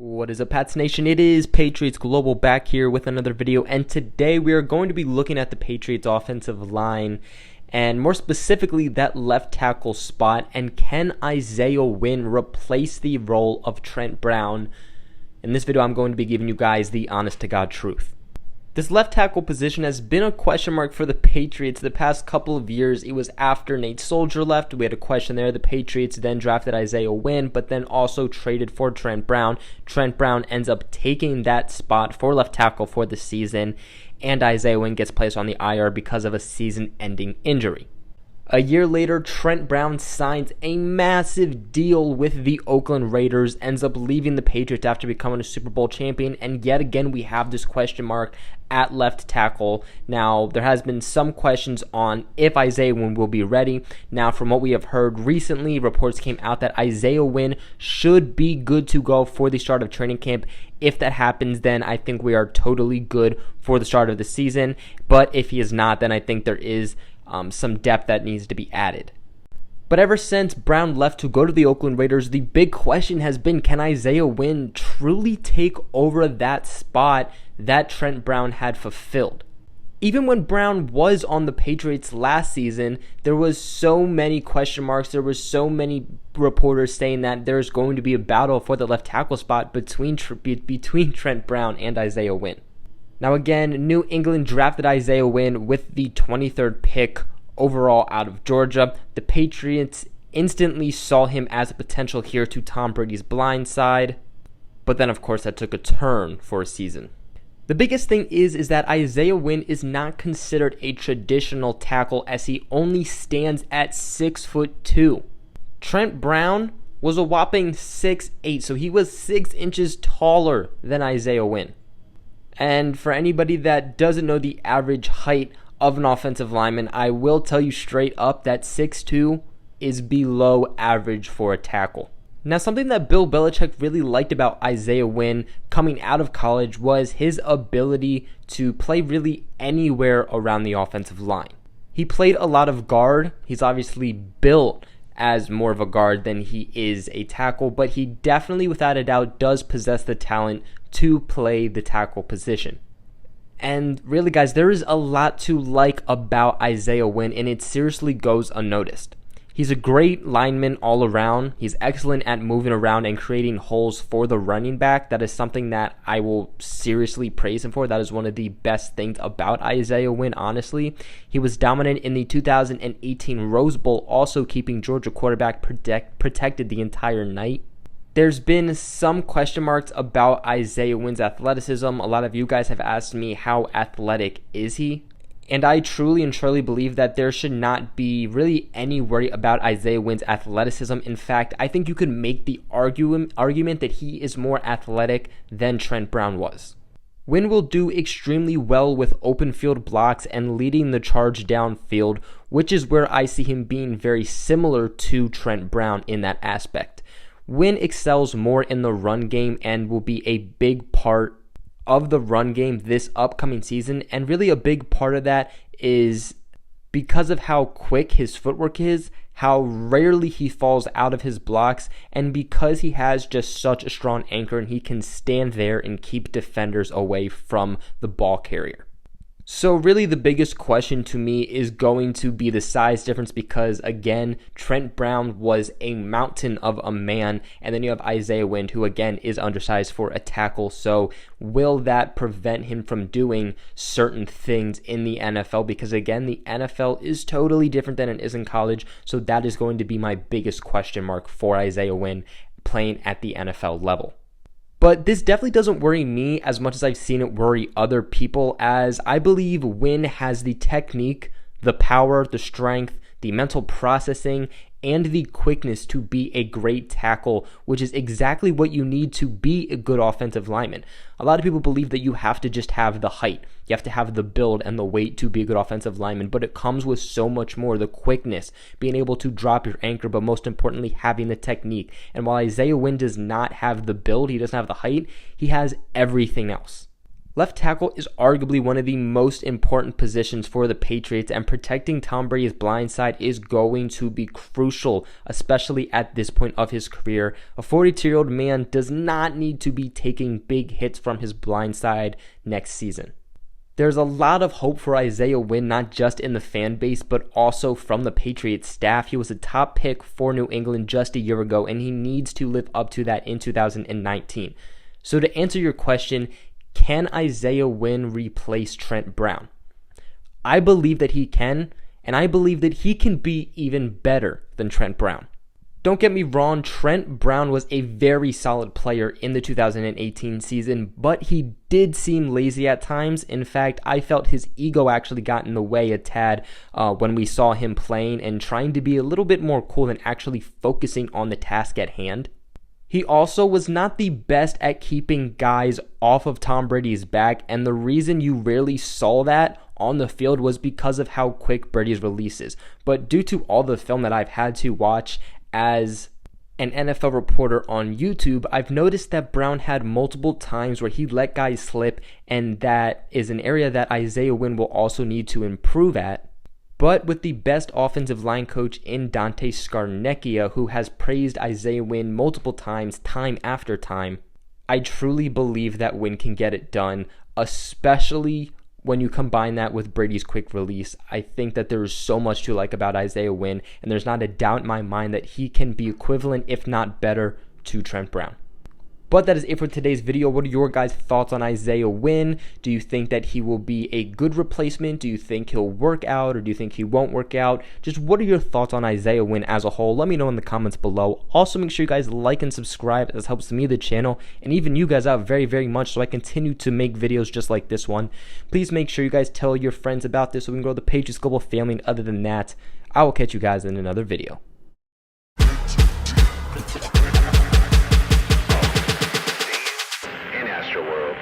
What is up, Pats Nation? It is Patriots Global back here with another video, and today we are going to be looking at the Patriots offensive line, and more specifically that left tackle spot, and can Isaiah Wynn replace the role of Trent Brown? In this video, I'm going to be giving you guys the honest-to-God truth. This left tackle position has been a question mark for the Patriots the past couple of years. It was after Nate Soldier left. We had a question there. The Patriots then drafted Isaiah Wynn, but then also traded for Trent Brown. Trent Brown ends up taking that spot for left tackle for the season, and Isaiah Wynn gets placed on the IR because of a season-ending injury. A year later, Trent Brown signs a massive deal with the Oakland Raiders, ends up leaving the Patriots after becoming a Super Bowl champion, and yet again we have this question mark at left tackle. Now, there has been some questions on if Isaiah Wynn will be ready. Now, from what we have heard recently, reports came out that Isaiah Wynn should be good to go for the start of training camp. If that happens, then I think we are totally good for the start of the season, but if he is not, then I think there is some depth that needs to be added. But ever since Brown left to go to the Oakland Raiders, the big question has been, can Isaiah Wynn truly take over that spot that Trent Brown had fulfilled? Even when Brown was on the Patriots last season, there was so many question marks. There was so many reporters saying that there's going to be a battle for the left tackle spot between Trent Brown and Isaiah Wynn. Now again, New England drafted Isaiah Wynn with the 23rd pick overall out of Georgia. The Patriots instantly saw him as a potential heir to Tom Brady's blind side, but then of course that took a turn for a season. The biggest thing is that Isaiah Wynn is not considered a traditional tackle as he only stands at 6'2". Trent Brown was a whopping 6'8", so he was 6 inches taller than Isaiah Wynn. And for anybody that doesn't know the average height of an offensive lineman, I will tell you straight up that 6'2" is below average for a tackle. Now, something that Bill Belichick really liked about Isaiah Wynn coming out of college was his ability to play really anywhere around the offensive line. He played a lot of guard. He's obviously built as more of a guard than he is a tackle, but he definitely, without a doubt, does possess the talent to play the tackle position. And really, guys, there is a lot to like about Isaiah Wynn, and it seriously goes unnoticed. He's a great lineman all around. He's excellent at moving around and creating holes for the running back. That is something that I will seriously praise him for. That is one of the best things about Isaiah Wynn, honestly. He was dominant in the 2018 Rose Bowl, also keeping Georgia quarterback protected the entire night. There's been some question marks about Isaiah Wynn's athleticism. A lot of you guys have asked me, how athletic is he? And I truly and surely believe that there should not be really any worry about Isaiah Wynn's athleticism. In fact, I think you could make the argument that he is more athletic than Trent Brown was. Wynn will do extremely well with open field blocks and leading the charge downfield, which is where I see him being very similar to Trent Brown in that aspect. Wynn excels more in the run game and will be a big part of the run game this upcoming season, and really a big part of that is because of how quick his footwork is, how rarely he falls out of his blocks, and because he has just such a strong anchor and he can stand there and keep defenders away from the ball carrier. So really the biggest question to me is going to be the size difference, because again, Trent Brown was a mountain of a man, and then you have Isaiah Wynn, who again is undersized for a tackle. So will that prevent him from doing certain things in the NFL? Because again, the NFL is totally different than it is in college. So that is going to be my biggest question mark for Isaiah Wynn playing at the NFL level. But this definitely doesn't worry me as much as I've seen it worry other people, as I believe Wynn has the technique, the power, the strength, the mental processing, and the quickness to be a great tackle, which is exactly what you need to be a good offensive lineman. A lot of people believe that you have to just have the height, you have to have the build and the weight to be a good offensive lineman, but it comes with so much more: the quickness, being able to drop your anchor, but most importantly, having the technique. And while Isaiah Wynn does not have the build, he doesn't have the height, he has everything else. Left tackle is arguably one of the most important positions for the Patriots, and protecting Tom Brady's blind side is going to be crucial, especially at this point of his career. A 42-year-old man does not need to be taking big hits from his blind side next season. There's a lot of hope for Isaiah Wynn, not just in the fan base, but also from the Patriots staff. He was a top pick for New England just a year ago, and he needs to live up to that in 2019. So to answer your question, can Isaiah Wynn replace Trent Brown? I believe that he can, and I believe that he can be even better than Trent Brown. Don't get me wrong, Trent Brown was a very solid player in the 2018 season, but he did seem lazy at times. In fact, I felt his ego actually got in the way a tad when we saw him playing and trying to be a little bit more cool than actually focusing on the task at hand. He also was not the best at keeping guys off of Tom Brady's back, and the reason you rarely saw that on the field was because of how quick Brady's releases. But due to all the film that I've had to watch as an NFL reporter on YouTube, I've noticed that Brown had multiple times where he let guys slip, and that is an area that Isaiah Wynn will also need to improve at. But with the best offensive line coach in Dante Scarnecchia, who has praised Isaiah Wynn multiple times, time after time, I truly believe that Wynn can get it done, especially when you combine that with Brady's quick release. I think that there is so much to like about Isaiah Wynn, and there's not a doubt in my mind that he can be equivalent, if not better, to Trent Brown. But that is it for today's video. What are your guys' thoughts on Isaiah Wynn? Do you think that he will be a good replacement? Do you think he'll work out, or do you think he won't work out? Just what are your thoughts on Isaiah Wynn as a whole? Let me know in the comments below. Also, make sure you guys like and subscribe. This helps me, the channel, and even you guys out very, very much, so I continue to make videos just like this one. Please make sure you guys tell your friends about this so we can grow the Patriots Global family. And other than that, I will catch you guys in another video. World.